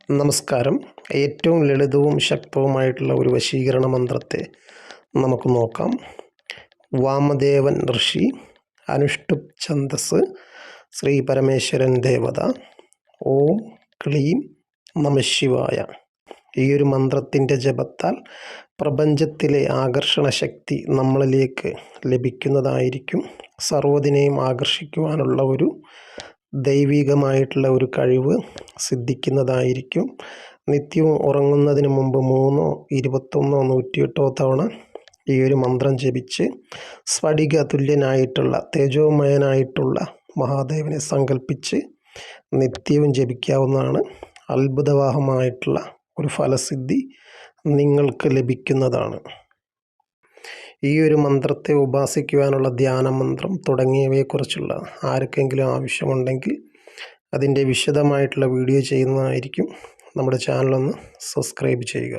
നമസ്കാരം. ഏറ്റവും ലളിതവും ശക്തവുമായിട്ടുള്ള ഒരു വശീകരണ മന്ത്രത്തെ നമുക്ക് നോക്കാം. വാമദേവൻ ഋഷി, അനുഷ്ടുപ് ഛന്ദസ്, ശ്രീ പരമേശ്വരൻ ദേവത, ഓം ക്ലീം നമഃശിവായ. ഈ ഒരു മന്ത്രത്തിൻ്റെ ജപത്താൽ പ്രപഞ്ചത്തിലെ ആകർഷണ ശക്തി നമ്മളിലേക്ക് ലഭിക്കുന്നതായിരിക്കും. സർവ്വതിനെയും ആകർഷിക്കുവാനുള്ള ഒരു ദൈവികമായിട്ടുള്ള ഒരു കഴിവ് സിദ്ധിക്കുന്നതായിരിക്കും. നിത്യവും ഉറങ്ങുന്നതിന് മുമ്പ് 3, 21, 108 തവണ ഈ ഒരു മന്ത്രം ജപിച്ച് സ്ഫടിക തുല്യനായിട്ടുള്ള തേജോമയനായിട്ടുള്ള മഹാദേവനെ സങ്കല്പിച്ച് നിത്യവും ജപിക്കാവുന്നതാണ്. അത്ഭുതവാഹമായിട്ടുള്ള ഒരു ഫലസിദ്ധി നിങ്ങൾക്ക് ലഭിക്കുന്നതാണ്. ഈ ഒരു മന്ത്രത്തെ ഉപാസിക്കുവാനുള്ള ധ്യാനമന്ത്രം തുടങ്ങിയവയെക്കുറിച്ചുള്ള ആർക്കെങ്കിലും ആവശ്യമുണ്ടെങ്കിൽ അതിൻ്റെ വിശദമായിട്ടുള്ള വീഡിയോ ചെയ്യുന്നതായിരിക്കും. നമ്മുടെ ചാനലൊന്ന് സബ്സ്ക്രൈബ് ചെയ്യുക.